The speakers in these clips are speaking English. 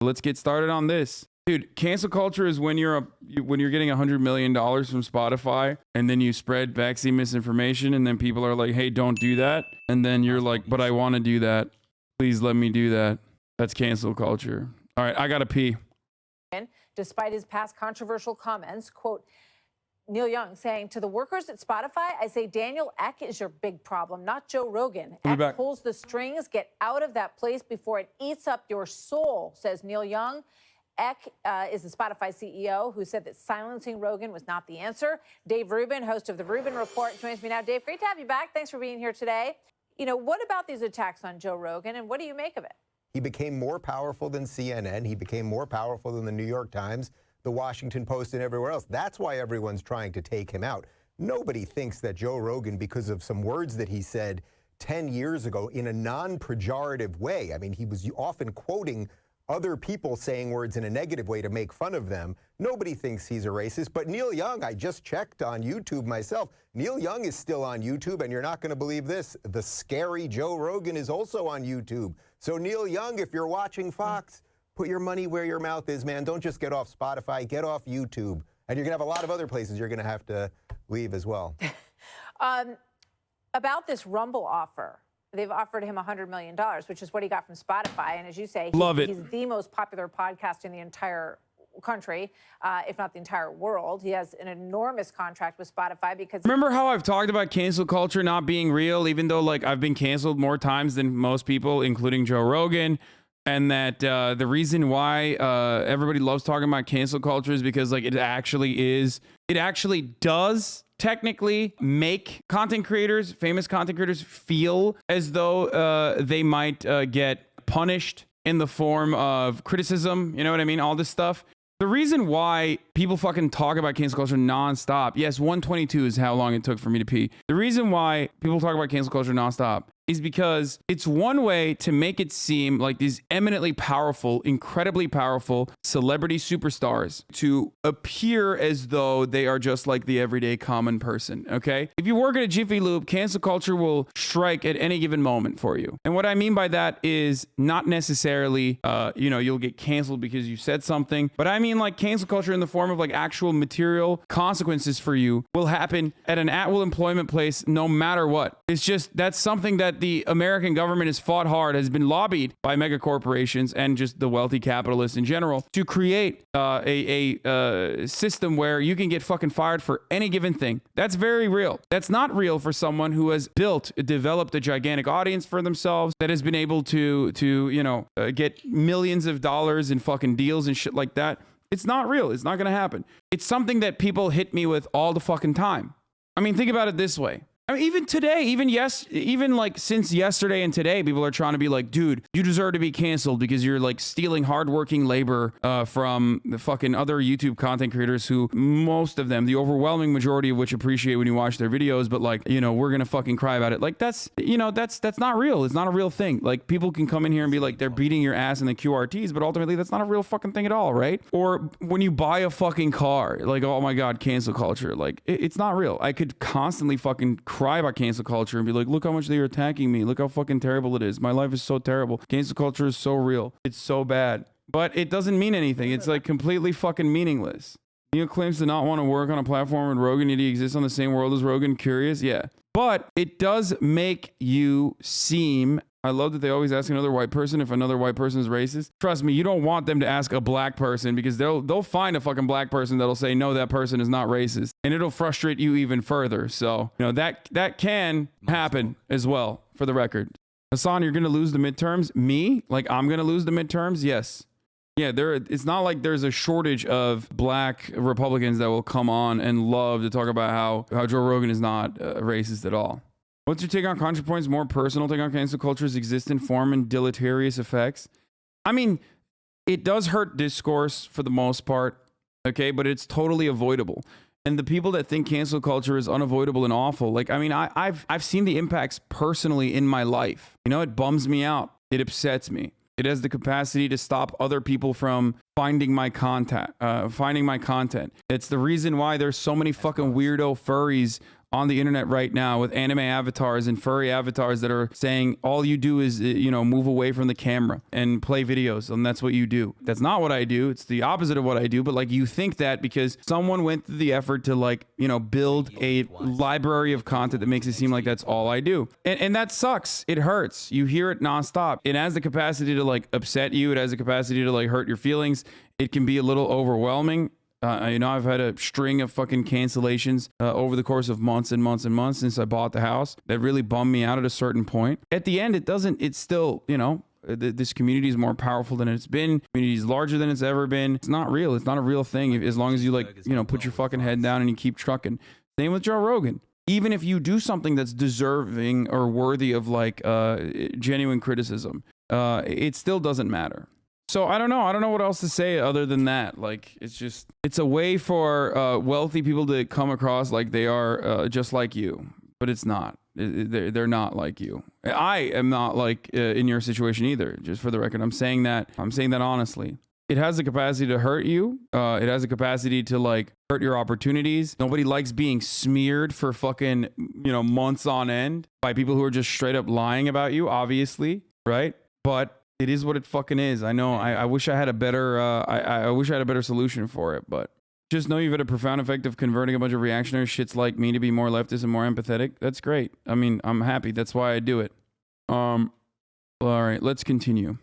Let's get started on this. Dude, cancel culture is when you're getting $100 million from Spotify and then you spread vaccine misinformation and then people are like, hey, don't do that. And then you're like, but I want to do that. Please let me do that. That's cancel culture. All right, I got to pee. Despite his past controversial comments, quote, Neil Young saying, to the workers at Spotify, I say Daniel Ek is your big problem, not Joe Rogan. Ek pulls the strings. Get out of that place before it eats up your soul, says Neil Young. Ek is the Spotify CEO who said that silencing Rogan was not the answer. Dave Rubin, host of the Rubin Report, joins me now. Dave, great to have you back. Thanks for being here today. You know, what about these attacks on Joe Rogan, and what do you make of it? He became more powerful than CNN. He became more powerful than the New York Times, the Washington Post, and everywhere else. That's why everyone's trying to take him out. Nobody thinks that Joe Rogan, because of some words that he said 10 years ago in a non-pejorative way, I mean, he was often quoting other people saying words in a negative way to make fun of them. Nobody thinks he's a racist. But Neil Young, I just checked on YouTube myself. Neil Young is still on YouTube, and you're not going to believe this. The scary Joe Rogan is also on YouTube. So Neil Young, if you're watching Fox, put your money where your mouth is, man. Don't just get off Spotify, get off YouTube. And you're going to have a lot of other places you're going to have to leave as well. About this Rumble offer, they've offered him $100 million, which is what he got from Spotify. And as you say, he's the most popular podcast in the entire country, if not the entire world. He has an enormous contract with Spotify because... Remember how I've talked about cancel culture not being real, even though like I've been canceled more times than most people, including Joe Rogan, and that the reason why everybody loves talking about cancel culture is because like it actually does technically make content creators, famous content creators, feel as though they might get punished in the form of criticism. You know what I mean? All this stuff. The reason why people fucking talk about cancel culture nonstop, yes, 122 is how long it took for me to pee. The reason why people talk about cancel culture nonstop is because it's one way to make it seem like these eminently powerful, incredibly powerful celebrity superstars to appear as though they are just like the everyday common person, okay? If you work at a Jiffy Lube, cancel culture will strike at any given moment for you. And what I mean by that is not necessarily, you'll get canceled because you said something, but I mean like cancel culture in the form of like actual material consequences for you will happen at an at-will employment place no matter what. It's just, that's something that the American government has fought hard, has been lobbied by mega corporations and just the wealthy capitalists in general to create a system where you can get fucking fired for any given thing. That's very real. That's not real for someone who has developed a gigantic audience for themselves, that has been able to get millions of dollars in fucking deals and shit like that. It's not real. It's not going to happen. It's something that people hit me with all the fucking time. I mean, think about it this way. I mean, even today, even like since yesterday and today, people are trying to be like, dude, you deserve to be canceled because you're like stealing hardworking labor from the fucking other YouTube content creators who most of them, the overwhelming majority of which appreciate when you watch their videos, but like, we're going to fucking cry about it. Like that's not real. It's not a real thing. Like people can come in here and be like, they're beating your ass in the QRTs, but ultimately that's not a real fucking thing at all, right? Or when you buy a fucking car, like, oh my God, cancel culture. Like it's not real. I could constantly fucking cry about cancel culture and be like, look how much they're attacking me. Look how fucking terrible it is. My life is so terrible. Cancel culture is so real. It's so bad. But it doesn't mean anything. It's like completely fucking meaningless. Neil claims to not want to work on a platform with Rogan, yet he exists on the same world as Rogan. Curious? Yeah. But it does make you seem... I love that they always ask another white person if another white person is racist. Trust me, you don't want them to ask a black person because they'll find a fucking black person that'll say, no, that person is not racist. And it'll frustrate you even further. So, that can happen as well, for the record. Hasan, you're going to lose the midterms? Me? Like, I'm going to lose the midterms? Yes. Yeah, it's not like there's a shortage of black Republicans that will come on and love to talk about how Joe Rogan is not racist at all. What's your take on ContraPoint's more personal take on cancel culture's existent form and deleterious effects? I mean, it does hurt discourse for the most part, okay, but it's totally avoidable. And the people that think cancel culture is unavoidable and awful, like, I mean, I've seen the impacts personally in my life. It bums me out. It upsets me. It has the capacity to stop other people from finding my content. It's the reason why there's so many fucking weirdo furries on the internet right now with anime avatars and furry avatars that are saying all you do is, you know, move away from the camera and play videos, and that's what you do. That's not what I do. It's the opposite of what I do, but like you think that because someone went through the effort to like, you know, build a library of content that makes it seem like that's all I do. And that sucks. It hurts. You hear it nonstop. It has the capacity to like upset you. It has the capacity to like hurt your feelings. It can be a little overwhelming. You know, I've had a string of fucking cancellations over the course of months and months and months since I bought the house that really bummed me out at a certain point. At the end, it's still, you know, this community is more powerful than it's been. Community is larger than it's ever been. It's not real. It's not a real thing as long as you like, you know, put your fucking head down and you keep trucking. Same with Joe Rogan. Even if you do something that's deserving or worthy of like genuine criticism, it still doesn't matter. So I don't know. I don't know what else to say other than that. Like, it's a way for wealthy people to come across like they are just like you, but it's not. They're not like you. I am not like in your situation either. Just for the record, I'm saying that honestly. It has the capacity to hurt you. It has the capacity to like hurt your opportunities. Nobody likes being smeared for fucking, you know, months on end by people who are just straight up lying about you, obviously, right? But it is what it fucking is. I know. I wish I had a better. I wish I had a better solution for it. But just know you've had a profound effect of converting a bunch of reactionary shits like me to be more leftist and more empathetic. That's great. I mean, I'm happy. That's why I do it. All right, let's continue.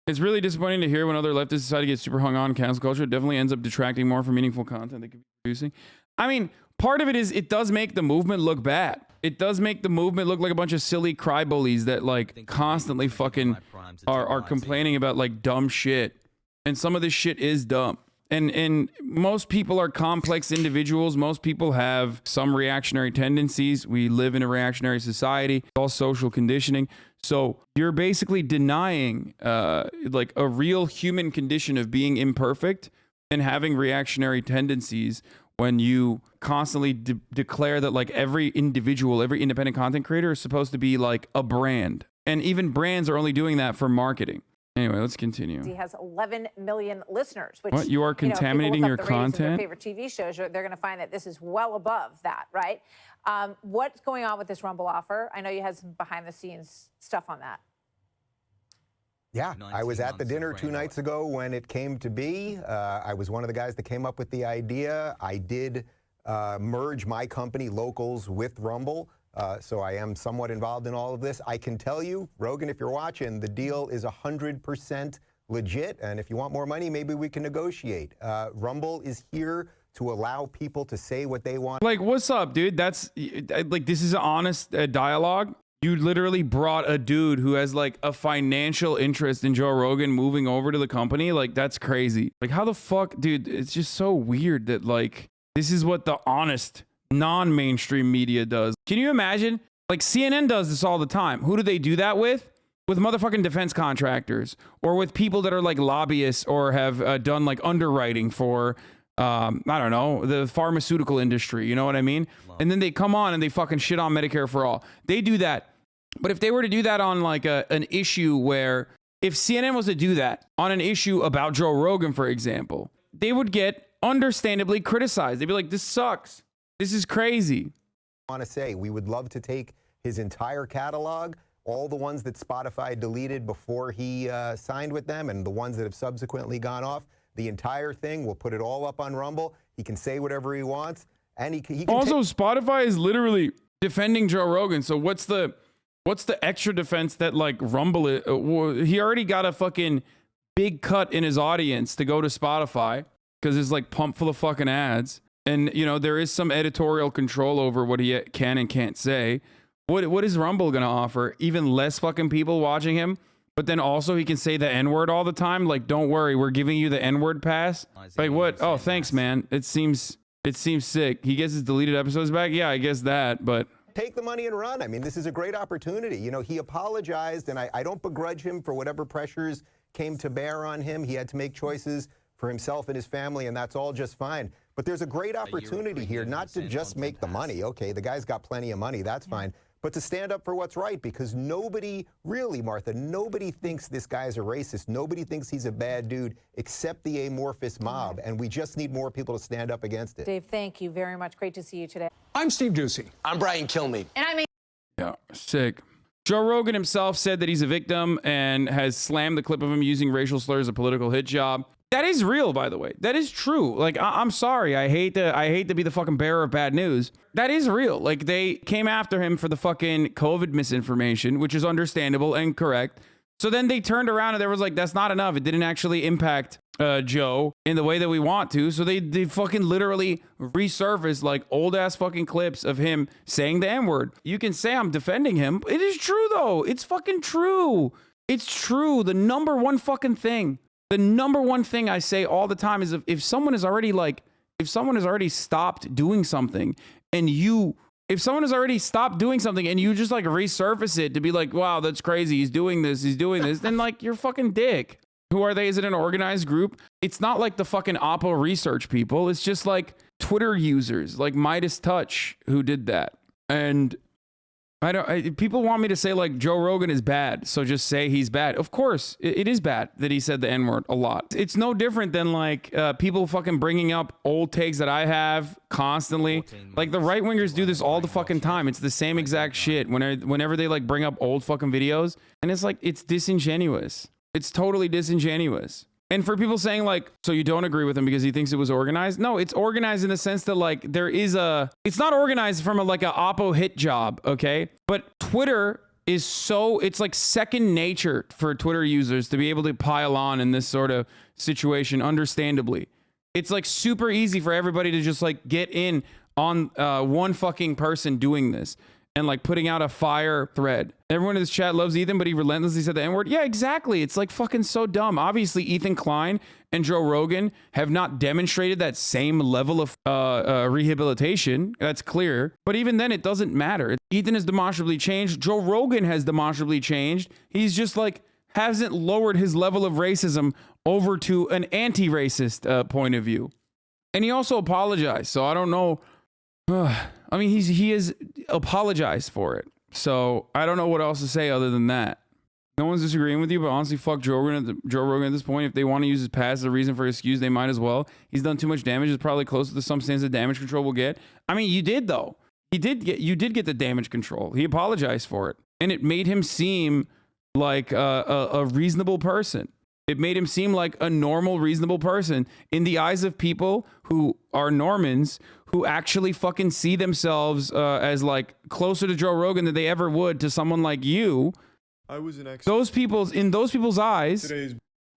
It's really disappointing to hear when other leftists decide to get super hung on cancel culture. It definitely ends up detracting more from meaningful content they could be producing. I mean, part of it is it does make the movement look bad. It does make the movement look like a bunch of silly cry bullies that like constantly fucking are complaining about like dumb shit. And some of this shit is dumb. And most people are complex individuals. Most people have some reactionary tendencies. We live in a reactionary society. It's all social conditioning. So you're basically denying like a real human condition of being imperfect and having reactionary tendencies when you constantly declare that like every individual, every independent content creator is supposed to be like a brand. And even brands are only doing that for marketing. Anyway, let's continue. He has 11 million listeners. Which, what? You are contaminating your content? Their favorite TV shows, they're going to find that this is well above that, right? What's going on with this Rumble offer? I know you had some behind-the-scenes stuff on that. Yeah, I was at the dinner 2 nights ago when it came to be. I was one of the guys that came up with the idea. I did merge my company, Locals, with Rumble. So I am somewhat involved in all of this. I can tell you, Rogan, if you're watching, the deal is 100% legit. And if you want more money, maybe we can negotiate. Rumble is here to allow people to say what they want. Like, what's up, dude? That's like, this is an honest dialogue. You literally brought a dude who has like a financial interest in Joe Rogan moving over to the company. Like, that's crazy. Like, how the fuck, dude? It's just so weird that like, this is what the honest non-mainstream media does. Can you imagine? Like, CNN does this all the time. Who do they do that with? With motherfucking defense contractors or with people that are like lobbyists or have done like underwriting for, I don't know, the pharmaceutical industry. You know what I mean? And then they come on and they fucking shit on Medicare for all. They do that. But if they were to do that on like an issue where, if CNN was to do that on an issue about Joe Rogan, for example, they would get understandably criticized. They'd be like, this sucks. This is crazy. I want to say we would love to take his entire catalog, all the ones that Spotify deleted before he signed with them and the ones that have subsequently gone off, the entire thing. We'll put it all up on Rumble. He can say whatever he wants. And he can also, Spotify is literally defending Joe Rogan. So what's the extra defense that like Rumble he already got a fucking big cut in his audience to go to Spotify because it's like pumped full of fucking ads. And, you know, there is some editorial control over what he can and can't say. What is Rumble going to offer? Even less fucking people watching him? But then also he can say the N-word all the time? Like, don't worry, we're giving you the N-word pass? Like, what? Oh, thanks, man. It seems sick. He gets his deleted episodes back? Yeah, I guess that, but... Take the money and run. I mean, this is a great opportunity. You know, he apologized, and I don't begrudge him for whatever pressures came to bear on him. He had to make choices for himself and his family, and that's all just fine. But there's a great opportunity here, not to just make the money. Okay, the guy's got plenty of money, that's fine. but to stand up for what's right, because nobody, really, Martha, nobody thinks this guy's a racist. Nobody thinks he's a bad dude except the amorphous mob, and we just need more people to stand up against it. Dave, thank you very much. Great to see you today. I'm Steve Doocy. I'm Brian Kilmeade. And I'm Yeah, sick. Joe Rogan himself said that he's a victim and has slammed the clip of him using racial slurs as a political hit job. That is real, by the way. That is true. Like, I'm sorry. I hate to be the fucking bearer of bad news. That is real. Like, they came after him for the fucking COVID misinformation, which is understandable and correct. So then they turned around and there was like, that's not enough. It didn't actually impact Joe in the way that we want to. So they fucking literally resurfaced like old ass fucking clips of him saying the N-word. You can say I'm defending him. It is true though. It's fucking true. It's true. The number one fucking thing. The number one thing I say all the time is if someone has already stopped doing something and if someone has already stopped doing something and you just like resurface it to be like, wow, that's crazy. He's doing this, then like you're fucking dick. Who are they? Is it an organized group? It's not like the fucking Oppo research people. It's just like Twitter users like Midas Touch who did that. And people want me to say like Joe Rogan is bad, so just say he's bad. Of course, it is bad that he said the N-word a lot. It's no different than like people fucking bringing up old takes that I have constantly. Like the right wingers do this all the fucking time. It's the same exact shit whenever they like bring up old fucking videos, and it's like it's disingenuous. It's totally disingenuous. And for people saying like, so you don't agree with him because he thinks it was organized? No, it's organized in the sense that like it's not organized from like a Oppo hit job, okay? But Twitter is it's like second nature for Twitter users to be able to pile on in this sort of situation, understandably. It's like super easy for everybody to just like get in on one fucking person doing this and like putting out a fire thread. Everyone in this chat loves Ethan, but he relentlessly said the N-word. Yeah, exactly. It's like fucking so dumb. Obviously, Ethan Klein and Joe Rogan have not demonstrated that same level of rehabilitation. That's clear. But even then, it doesn't matter. Ethan has demonstrably changed. Joe Rogan has demonstrably changed. He's just like hasn't lowered his level of racism over to an anti-racist point of view. And he also apologized. So I don't know. I mean, he has apologized for it. So I don't know what else to say other than that. No one's disagreeing with you, but honestly, fuck Joe Rogan at this point. If they want to use his past as a reason for his excuse, they might as well. He's done too much damage. It's probably closer to some stands that damage control will get. I mean, you did though. You did get the damage control. He apologized for it, and it made him seem like a reasonable person. It made him seem like a normal, reasonable person in the eyes of people who are Normans, who actually fucking see themselves as like closer to Joe Rogan than they ever would to someone like you. I was an ex. In those people's eyes,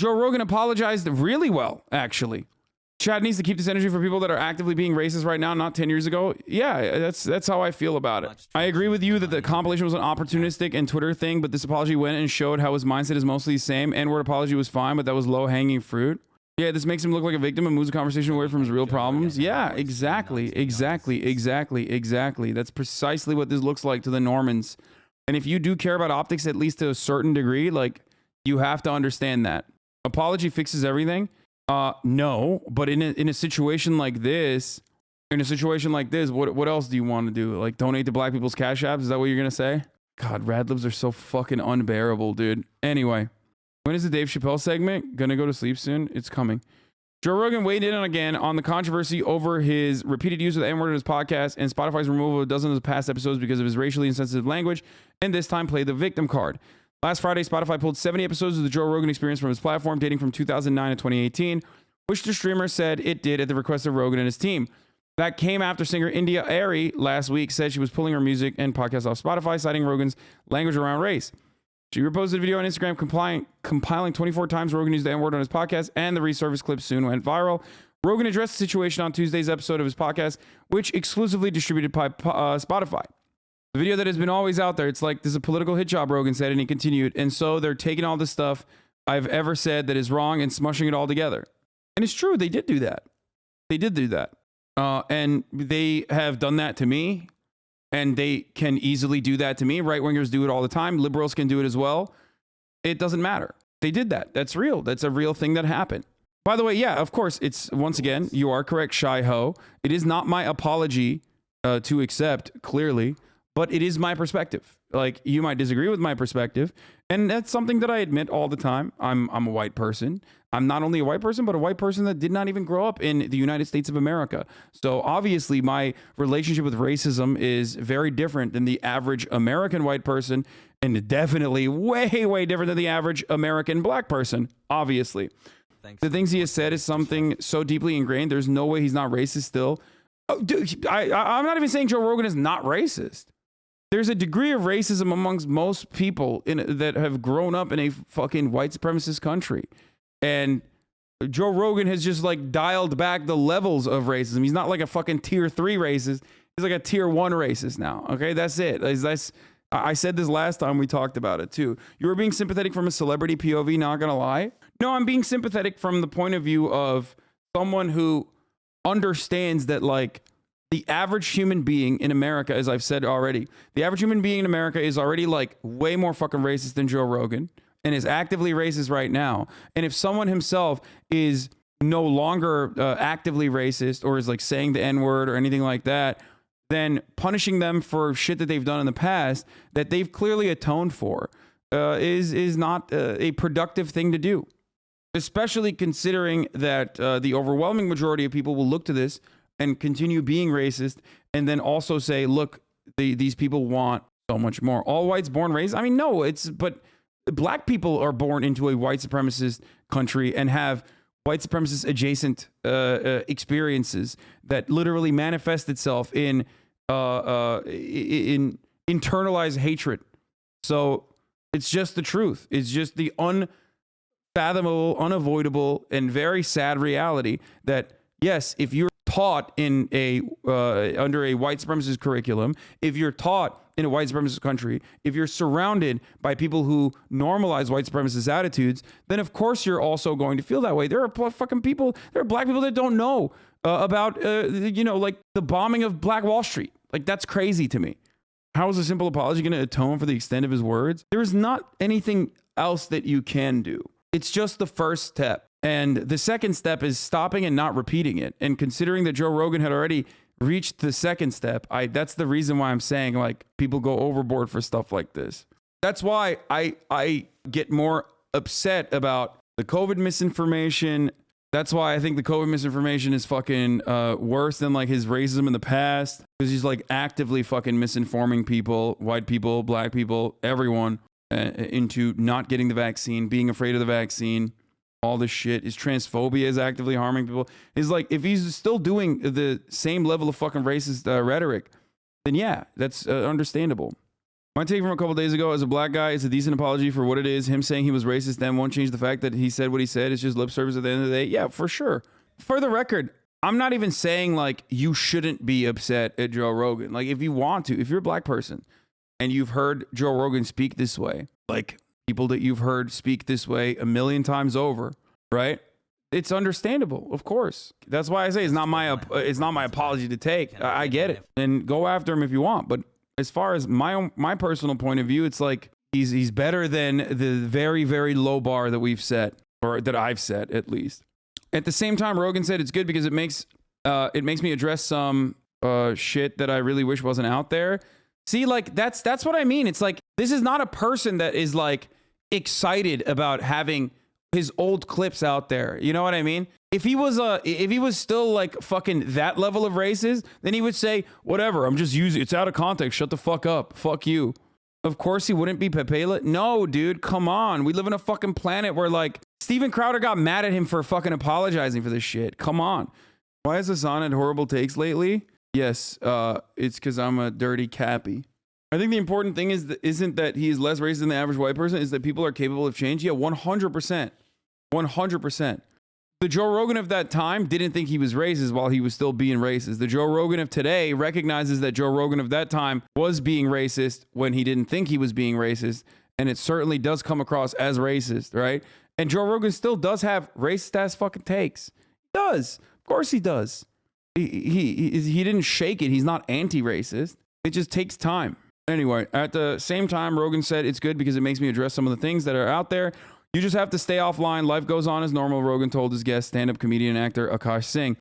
Joe Rogan apologized really well, actually. Chad needs to keep this energy for people that are actively being racist right now, not 10 years ago. Yeah, that's how I feel about it. I agree with you that the compilation was an opportunistic and Twitter thing, but this apology went and showed how his mindset is mostly the same. N-word apology was fine, but that was low-hanging fruit. Yeah, this makes him look like a victim and moves the conversation away from his real problems. Yeah, exactly. That's precisely what this looks like to the Normans. And if you do care about optics, at least to a certain degree, like, you have to understand that. Apology fixes everything. No, but in a situation like this, what else do you want to do? Like donate to black people's cash apps? Is that what you're gonna say? God, rad libs are so fucking unbearable, dude. Anyway, when is the Dave Chappelle segment? Gonna go to sleep soon. It's coming. Joe Rogan weighed in again on the controversy over his repeated use of the N-word in his podcast and Spotify's removal of dozens of past episodes because of his racially insensitive language, and this time played the victim card. Last Friday, Spotify pulled 70 episodes of the Joe Rogan Experience from his platform, dating from 2009 to 2018, which the streamer said it did at the request of Rogan and his team. That came after singer India Arie last week said she was pulling her music and podcast off Spotify, citing Rogan's language around race. She reposted a video on Instagram compiling 24 times Rogan used the N-word on his podcast, and the resurfaced clip soon went viral. Rogan addressed the situation on Tuesday's episode of his podcast, which exclusively distributed by Spotify. The video that has been always out there, it's like, this is a political hit job, Rogan said, and he continued. And so they're taking all this stuff I've ever said that is wrong and smushing it all together. And it's true, they did do that. They did do that. And they have done that to me, and they can easily do that to me. Right-wingers do it all the time. Liberals can do it as well. It doesn't matter. They did that. That's real. That's a real thing that happened. By the way, yeah, of course, it's, once again, you are correct, Shy Ho. It is not my apology to accept, clearly. but it is my perspective. Like, you might disagree with my perspective, and that's something that I admit all the time. I'm a white person. I'm not only a white person, but a white person that did not even grow up in the United States of America. So obviously my relationship with racism is very different than the average American white person, and definitely way, way different than the average American black person, obviously. Thanks. The things he has said is something so deeply ingrained. There's no way he's not racist still. Oh, dude, I'm not even saying Joe Rogan is not racist. There's a degree of racism amongst most people that have grown up in a fucking white supremacist country. And Joe Rogan has just like dialed back the levels of racism. He's not like a fucking tier 3 racist. He's like a tier 1 racist now. Okay, that's it. I said this last time we talked about it too. You were being sympathetic from a celebrity POV, not gonna lie. No, I'm being sympathetic from the point of view of someone who understands that, like, the average human being in America, as I've said already, the average human being in America is already like way more fucking racist than Joe Rogan, and is actively racist right now. And if someone himself is no longer actively racist, or is like saying the N-word or anything like that, then punishing them for shit that they've done in the past that they've clearly atoned for is not a productive thing to do. Especially considering that the overwhelming majority of people will look to this and continue being racist, and then also say, look, these people want so much more. All whites born racist? I mean, no, but black people are born into a white supremacist country and have white supremacist adjacent experiences that literally manifest itself in internalized hatred. So it's just the truth. It's just the unfathomable, unavoidable, and very sad reality that, yes, if you're taught in under a white supremacist curriculum, if you're taught in a white supremacist country, if you're surrounded by people who normalize white supremacist attitudes, then of course you're also going to feel that way. There are fucking people, there are black people that don't know about, like the bombing of Black Wall Street. Like, that's crazy to me. How is a simple apology going to atone for the extent of his words? There is not anything else that you can do. It's just the first step. And the second step is stopping and not repeating it. And considering that Joe Rogan had already reached the second step, that's the reason why I'm saying, like, people go overboard for stuff like this. That's why I get more upset about the COVID misinformation. That's why I think the COVID misinformation is fucking worse than like his racism in the past, because he's like actively fucking misinforming people, white people, black people, everyone, into not getting the vaccine, being afraid of the vaccine. All this shit. His transphobia is actively harming people. He's like, if he's still doing the same level of fucking racist rhetoric, then yeah, that's understandable. My take from a couple days ago, as a black guy, it's a decent apology for what it is. Him saying he was racist then won't change the fact that he said what he said. It's just lip service at the end of the day. Yeah, for sure. For the record, I'm not even saying like you shouldn't be upset at Joe Rogan. Like, if you want to, if you're a black person and you've heard Joe Rogan speak this way, like people that you've heard speak this way a million times over, right? It's understandable, of course. That's why I say it's not my apology to take. I get it, and go after him if you want. But as far as my personal point of view, it's like he's better than the very, very low bar that we've set, or that I've set at least. At the same time, Rogan said it's good because it makes me address some shit that I really wish wasn't out there. See, like that's what I mean. It's like, this is not a person that is like excited about having his old clips out there. You know what I mean? If he was still like fucking that level of racist, then he would say, whatever, I'm just using, it's out of context. Shut the fuck up. Fuck you. Of course he wouldn't be Pepela. No, dude, come on. We live in a fucking planet where like Steven Crowder got mad at him for fucking apologizing for this shit. Come on. Why has Hasan had horrible takes lately? Yes, it's because I'm a dirty cappy. I think the important thing isn't that he is less racist than the average white person, is that people are capable of change. Yeah, 100%. 100%. The Joe Rogan of that time didn't think he was racist while he was still being racist. The Joe Rogan of today recognizes that Joe Rogan of that time was being racist when he didn't think he was being racist. And it certainly does come across as racist, right? And Joe Rogan still does have racist ass fucking takes. He does. Of course he does. He didn't shake it. He's not anti-racist. It just takes time. Anyway, at the same time, Rogan said it's good because it makes me address some of the things that are out there. You just have to stay offline. Life goes on as normal, Rogan told his guest, stand-up comedian and actor Akash Singh.